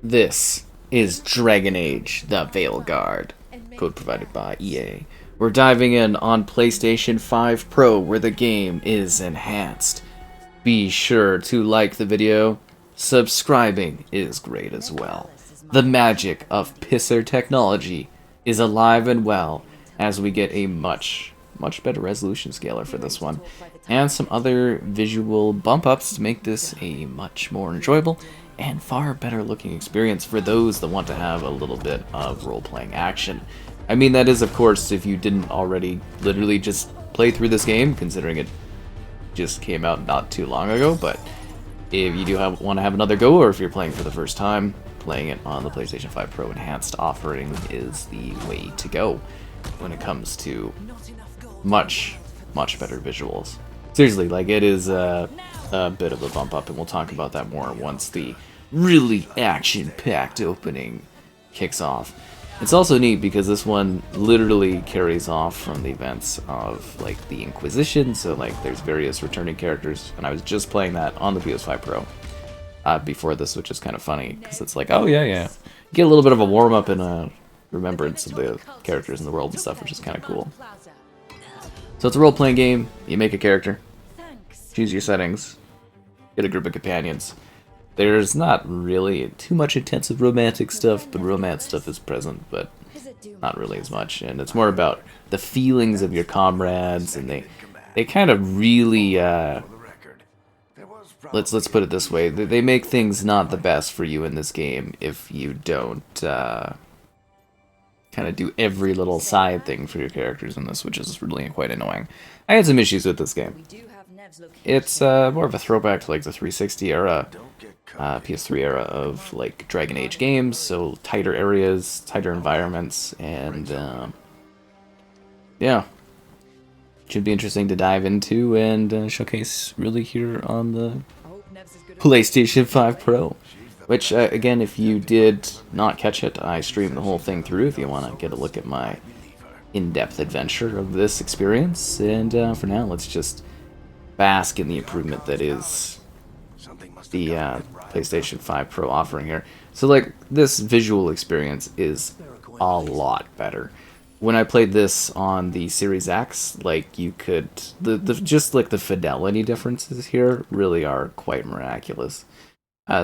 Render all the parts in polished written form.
This is Dragon Age, the Veilguard, code provided by EA. We're diving in on PlayStation 5 Pro, where the game is enhanced. Be sure to like the video. Subscribing is great as well. The magic of pisser technology is alive and well as we get a much better resolution scaler for this one, and some other visual bump ups to make this a much more enjoyable and far better looking experience for those that want to have a little bit of role-playing action. I mean, that is, of course, if you didn't already literally just play through this game, considering it just came out not too long ago, but if you do want to have another go, or if you're playing for the first time, playing it on the PlayStation 5 Pro Enhanced offering is the way to go when it comes to much better visuals. Seriously, like, it is a bit of a bump up, and we'll talk about that more once the really action-packed opening kicks off. It's also neat because this one literally carries off from the events of, like, the Inquisition, so, like, there's various returning characters, and I was just playing that on the PS5 Pro before this, which is kind of funny, because it's like, oh yeah, you get a little bit of a warm-up and a remembrance of the characters in the world and stuff, which is kind of cool. So it's a role-playing game. You make a character, choose your settings, get a group of companions. There's not really too much intensive romantic stuff, but romance stuff is present, but not really as much. And it's more about the feelings of your comrades, and they kind of really let's put it this way: they make things not the best for you in this game if you don't kind of do every little side thing for your characters in this, which is really quite annoying. I had some issues with this game. It's more of a throwback to, like, the 360 era, PS3 era of, like, Dragon Age games, so tighter areas, tighter environments, and yeah. Should be interesting to dive into and showcase really here on the PlayStation 5 Pro. Which, again, if you did not catch it, I streamed the whole thing through if you want to get a look at my in-depth adventure of this experience. And for now, let's just bask in the improvement that is the PlayStation 5 Pro offering here. So, like, this visual experience is a lot better. When I played this on the Series X, like, you could... just, like, the fidelity differences here really are quite miraculous.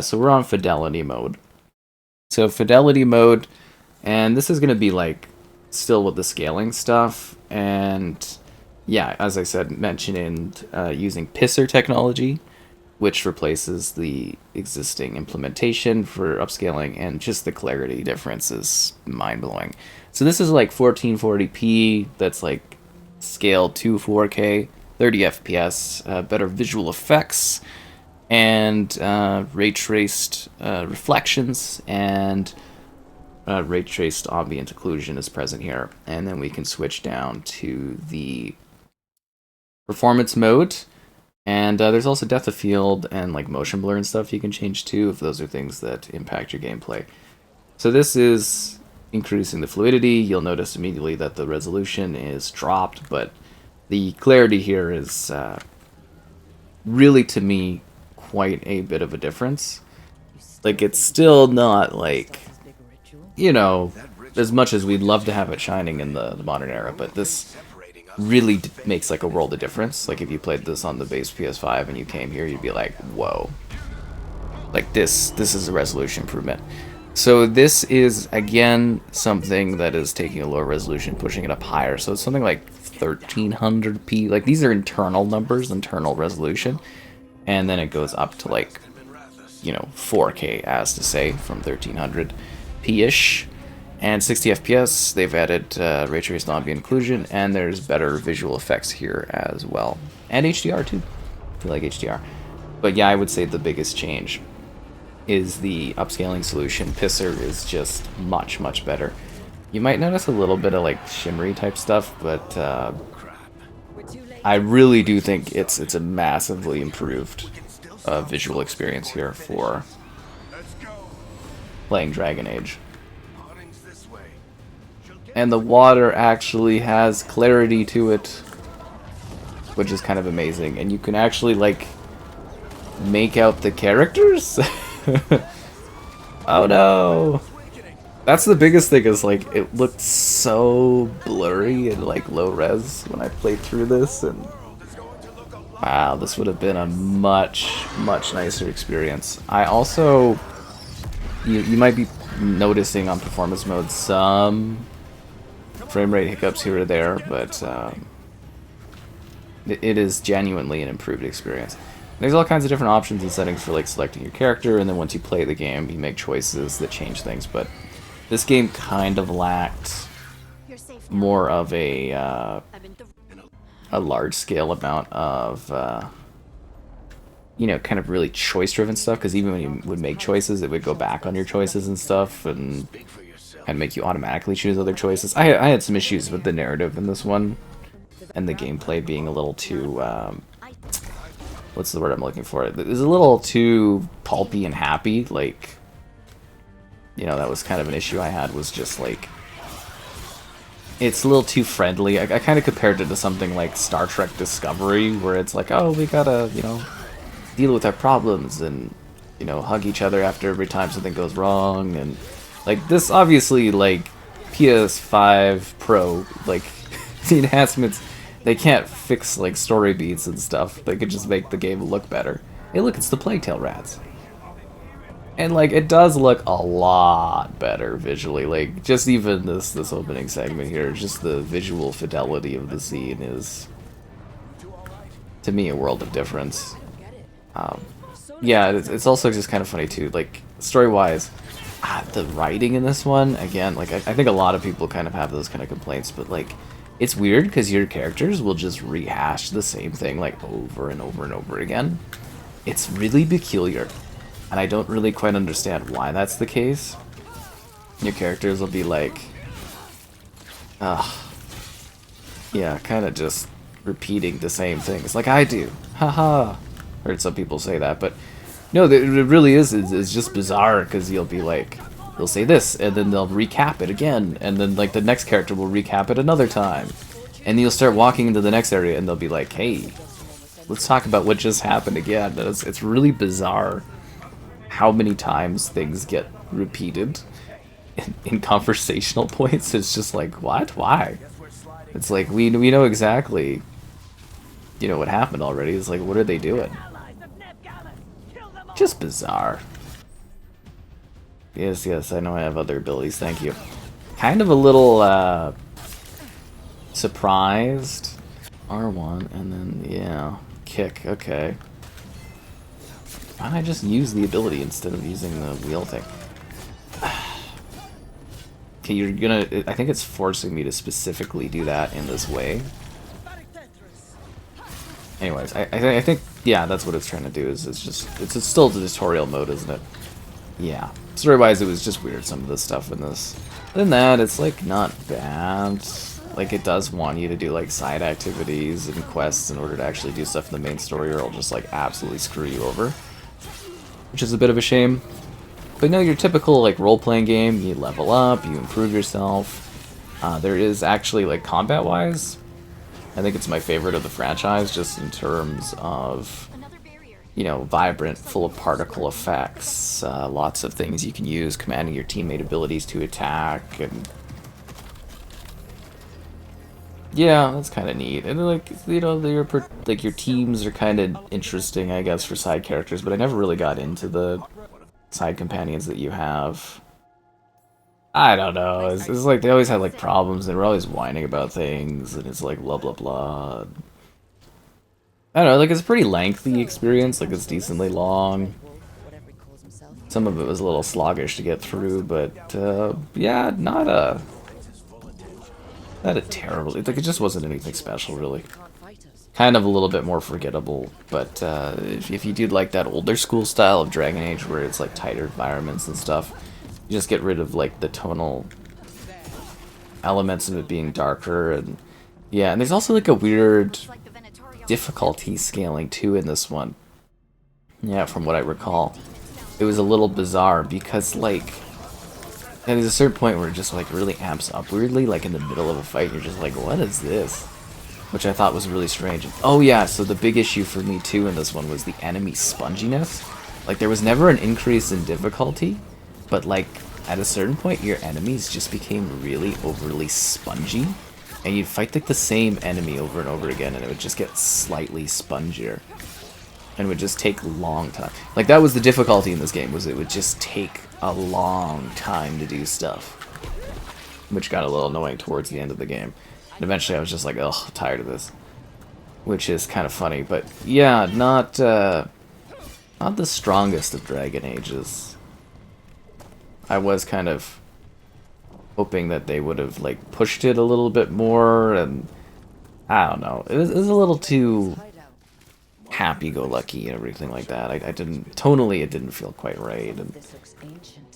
So we're on fidelity mode. So fidelity mode, and this is going to be, like, still with the scaling stuff, and yeah, as I said, mentioning using pisser technology, which replaces the existing implementation for upscaling, and just the clarity difference is mind-blowing. So this is like 1440p, that's like scaled to 4K, 30 FPS, better visual effects, and ray-traced reflections, and ray-traced ambient occlusion is present here. And then we can switch down to the performance mode, and there's also depth of field and, like, motion blur and stuff you can change too, if those are things that impact your gameplay. So this is increasing the fluidity. You'll notice immediately that the resolution is dropped, but the clarity here is really, to me, quite a bit of a difference. Like, it's still not, like, you know, as much as we'd love to have it shining in the modern era, but this really makes, like, a world of difference. Like, if you played this on the base PS5 and you came here, you'd be like, whoa. Like, this is a resolution improvement. So this is, again, something that is taking a lower resolution, pushing it up higher. So it's something like 1300p. Like, these are internal numbers, internal resolution. And then it goes up to, like, you know, 4K, as to say, from 1300p-ish. And 60 FPS, they've added ray traced ambient occlusion, and there's better visual effects here as well. And HDR, too, if you like HDR. But yeah, I would say the biggest change is the upscaling solution. Pisser is just much better. You might notice a little bit of, like, shimmery type stuff, but I really do think it's a massively improved visual experience here for playing Dragon Age. And the water actually has clarity to it, which is kind of amazing. And you can actually, like, make out the characters. Oh no! That's the biggest thing, is like it looked so blurry and like low res when I played through this, and wow, this would have been a much nicer experience. I also, you might be noticing on performance mode some frame rate hiccups here or there, but it is genuinely an improved experience. There's all kinds of different options and settings for like selecting your character, and then once you play the game, you make choices that change things. But this game kind of lacked more of a large-scale amount of you know, kind of really choice-driven stuff. Because even when you would make choices, it would go back on your choices and stuff, and make you automatically choose other choices. I had some issues with the narrative in this one, and the gameplay being a little too what's the word I'm looking for? It was a little too pulpy and happy. Like, you know, that was kind of an issue I had, was just like, it's a little too friendly. I kind of compared it to something like Star Trek Discovery, where it's like, oh, we gotta, you know, deal with our problems and, you know, hug each other after every time something goes wrong. And like this, obviously, like PS5 Pro, like the enhancements, they can't fix like story beats and stuff. They could just make the game look better. Hey, look, it's the Plague-Tale rats. And like it does look a lot better visually. Like just even this opening segment here, just the visual fidelity of the scene is, to me, a world of difference. Yeah, it's also just kind of funny too. Like story-wise, the writing in this one, again, like I think a lot of people kind of have those kind of complaints, but like it's weird because your characters will just rehash the same thing like over and over and over again. It's really peculiar. And I don't really quite understand why that's the case. Your characters will be like, yeah, kind of just repeating the same things, like I do. Haha. Heard some people say that, but no, it really is. It's just bizarre because you'll be like, they'll say this, and then they'll recap it again, and then like the next character will recap it another time, and you'll start walking into the next area, and they'll be like, hey, let's talk about what just happened again. And it's really bizarre how many times things get repeated in conversational points. It's just like, what? Why? It's like, we know exactly, you know, what happened already. It's like, what are they doing? Just bizarre. Yes, I know I have other abilities, thank you. Kind of a little, surprised. R1, and then, yeah, kick, okay. Why don't I just use the ability instead of using the wheel thing? Okay, you're gonna... I think it's forcing me to specifically do that in this way. Anyways, I think, yeah, that's what it's trying to do, is it's still the tutorial mode, isn't it? Yeah. Story-wise, it was just weird, some of the stuff in this. Other than that, it's, like, not bad. Like, it does want you to do, like, side activities and quests in order to actually do stuff in the main story, or it'll just, like, absolutely screw you over. Which is a bit of a shame. But no, your typical, like, role-playing game, you level up, you improve yourself. There is actually, like, combat-wise, I think it's my favorite of the franchise, just in terms of, you know, vibrant, full of particle effects, lots of things you can use, commanding your teammate abilities to attack, and yeah, that's kind of neat. And like, you know, like your teams are kind of interesting, I guess, for side characters, but I never really got into the side companions that you have. I don't know. It's like they always had like problems. They were always whining about things, and it's like blah blah blah. I don't know. Like it's a pretty lengthy experience. Like it's decently long. Some of it was a little sluggish to get through, but yeah, not a terrible. Like it just wasn't anything special, really. Kind of a little bit more forgettable, but if you do like that older school style of Dragon Age, where it's like tighter environments and stuff. You just get rid of like the tonal elements of it being darker, and yeah, and there's also like a weird difficulty scaling too in this one. Yeah, from what I recall, it was a little bizarre because like there's a certain point where it just like really amps up weirdly, like in the middle of a fight. You're just like, what is this? Which I thought was really strange. Oh yeah, so the big issue for me too in this one was the enemy sponginess. Like there was never an increase in difficulty. but like at a certain point your enemies just became really overly spongy, and you'd fight like the same enemy over and over again and it would just get slightly spongier and would just take a long time. Like that was the difficulty in this game, was it would just take a long time to do stuff, which got a little annoying towards the end of the game. And eventually I was just like, ugh, tired of this, which is kind of funny. But yeah, not the strongest of Dragon Ages. I was kind of hoping that they would have like pushed it a little bit more, and I don't know, it was a little too happy-go-lucky and everything like that. I didn't, tonally it didn't feel quite right, and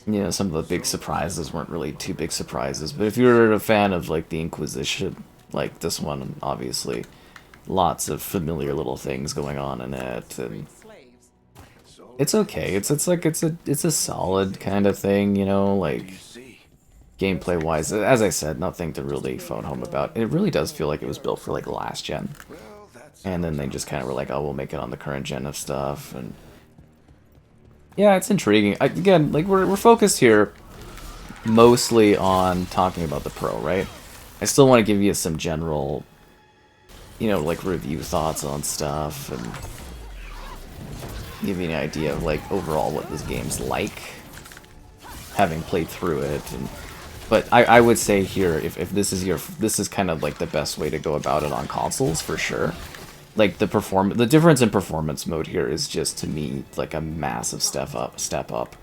you know, some of the big surprises weren't really too big surprises. But if you're a fan of like the Inquisition, like this one, obviously lots of familiar little things going on in it, and it's okay. It's a solid kind of thing, you know, like gameplay wise. As I said, nothing to really phone home about. It really does feel like it was built for like last gen, and then they just kind of were like, oh, we'll make it on the current gen of stuff. And yeah, it's intriguing. Again, like we're focused here mostly on talking about the Pro, right? I still want to give you some general, you know, like review thoughts on stuff and give you an idea of like overall what this game's like, having played through it. And but I would say here, if this is kind of like the best way to go about it on consoles for sure. Like the difference in performance mode here is just, to me, like a massive step up.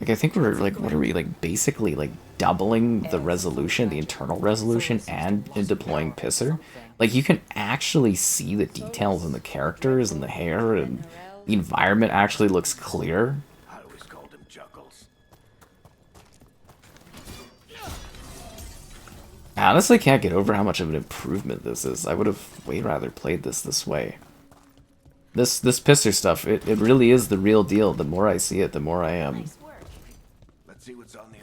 Like I think we're like, what are we, like basically like doubling the resolution, the internal resolution, and in deploying Pisser. Like you can actually see the details in the characters and the hair, and the environment actually looks clear. I honestly can't get over how much of an improvement this is. I would have way rather played this way. This Pisser stuff, it really is the real deal. The more I see it, the more I am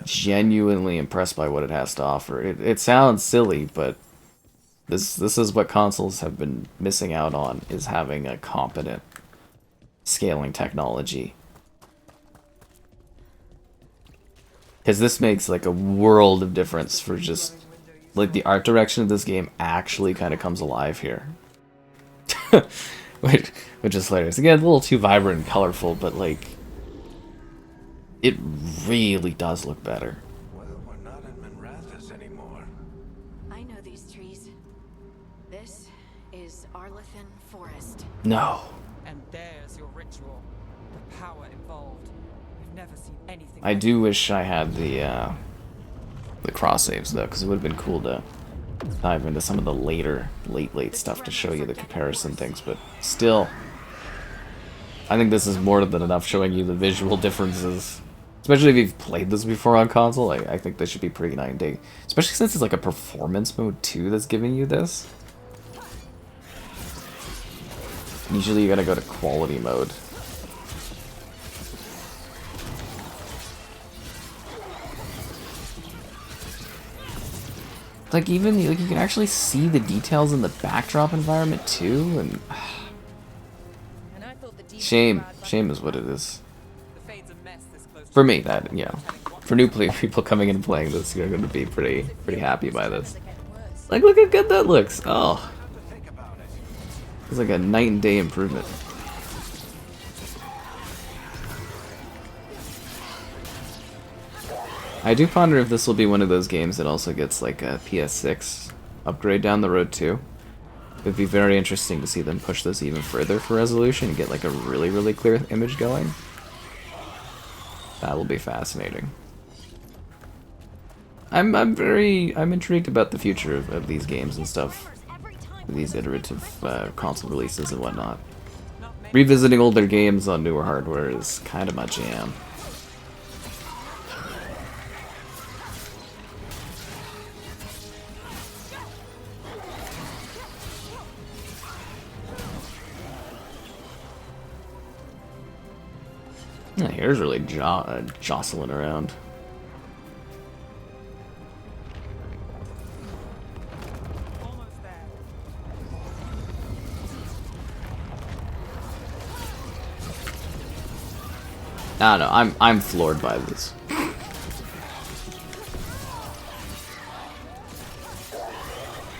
genuinely impressed by what it has to offer. It sounds silly, but this is what consoles have been missing out on, is having a competent scaling technology. Because this makes like a world of difference for just like the art direction of this game actually kind of comes alive here. which is hilarious. Again, a little too vibrant and colorful, but like it really does look better. Well, we're not in Manrathas anymore. I know these trees. This is Arlathan Forest. No. And there's your ritual. The power involved. We've never seen anything. I do wish I had the cross saves though, because it would have been cool to dive into some of the late stuff to show you the comparison things, but still, I think this is more than enough showing you the visual differences. Especially if you've played this before on console, I think this should be pretty night and day. Especially since it's like a performance mode too that's giving you this. Usually you gotta go to quality mode. Like even like you can actually see the details in the backdrop environment too, and shame is what it is. For me, that, you know, for new people coming in and playing this, you're going to be pretty happy by this. Like, look how good that looks. Oh, it's like a night and day improvement. I do ponder if this will be one of those games that also gets like a PS6 upgrade down the road too. It would be very interesting to see them push this even further for resolution and get like a really clear image going. That will be fascinating. I'm intrigued about the future of these games and stuff. These iterative console releases and whatnot. Revisiting older games on newer hardware is kind of my jam. My hair's really jostling around. I don't know. I'm floored by this.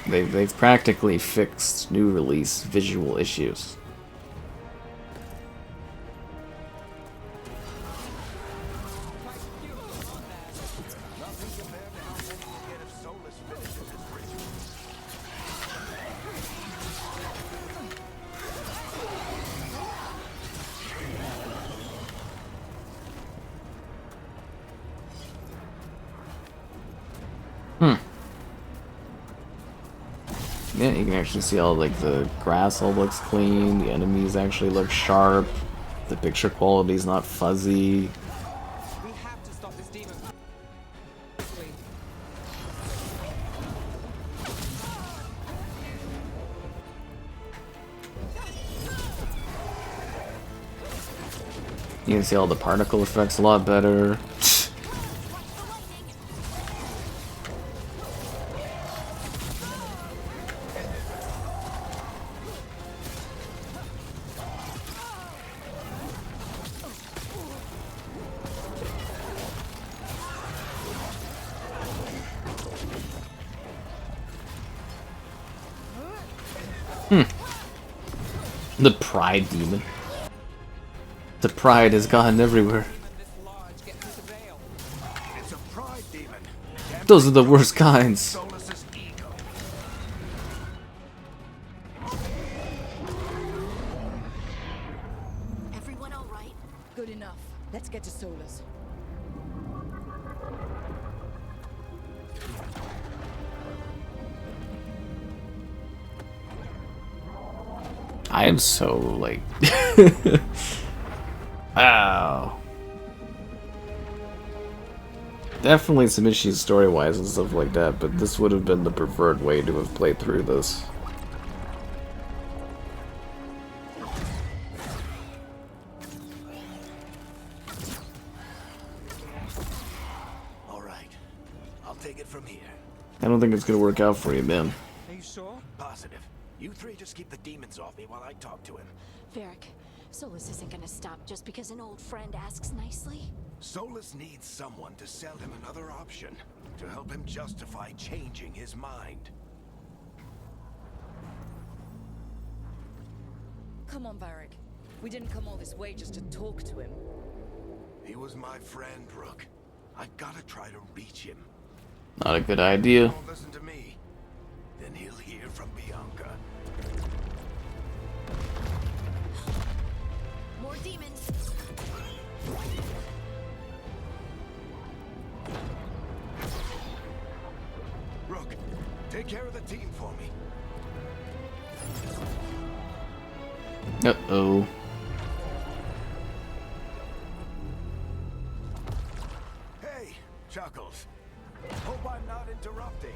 They've practically fixed new release visual issues. Nothing compared to how many you get if Solas finishes his ritual. Yeah, you can actually see all like the grass all looks clean, the enemies actually look sharp, the picture quality is not fuzzy. We have to stop this demon. You can see all the particle effects a lot better. The pride demon. The pride has gone everywhere. This large get through the veil. It's a pride demon. Those are the worst kinds. Solas's ego. Everyone all right? Good enough. Let's get to Solas. I am so like wow. Definitely some issues story-wise and stuff like that, but this would have been the preferred way to have played through this. All right. I'll take it from here. I don't think it's gonna work out for you, man. Are you sure? Positive. You three just keep the demons off me while I talk to him. Varric, Solas isn't gonna stop just because an old friend asks nicely. Solas needs someone to sell him another option, to help him justify changing his mind. Come on, Varric. We didn't come all this way just to talk to him. He was my friend, Rook. I gotta try to reach him. Not a good idea. Don't listen to me. Then he'll hear from Bianca. More demons. Rook, take care of the team for me. Uh-oh. Hey, Chuckles. Hope I'm not interrupting.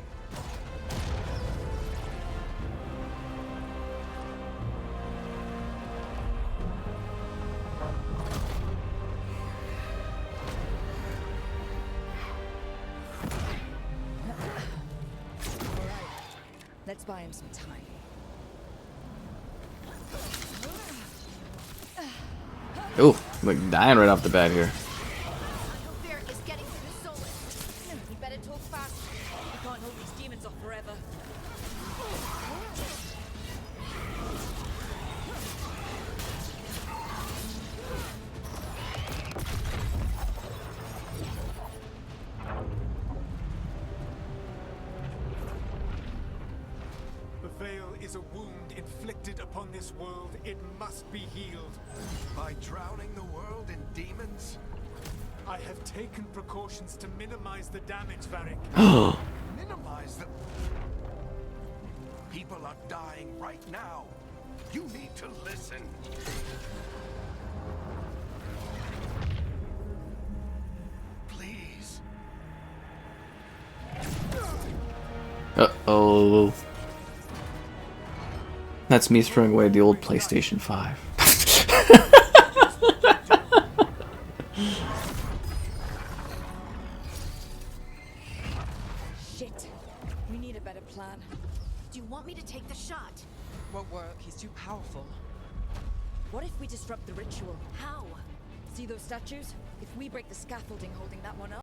Let's buy him some time. Oh, like dying right off the bat here. I hope Varric is getting through the Solas. We better talk fast. We can't hold these demons off forever. The veil is a wound inflicted upon this world. It must be healed. By drowning the world in demons? I have taken precautions to minimize the damage, Varric. Minimize the... People are dying right now. You need to listen. Please. Uh-oh. That's me throwing away the old PlayStation 5. Shit. We need a better plan. Do you want me to take the shot? Won't work. He's too powerful. What if we disrupt the ritual? How? See those statues? If we break the scaffolding holding that one up,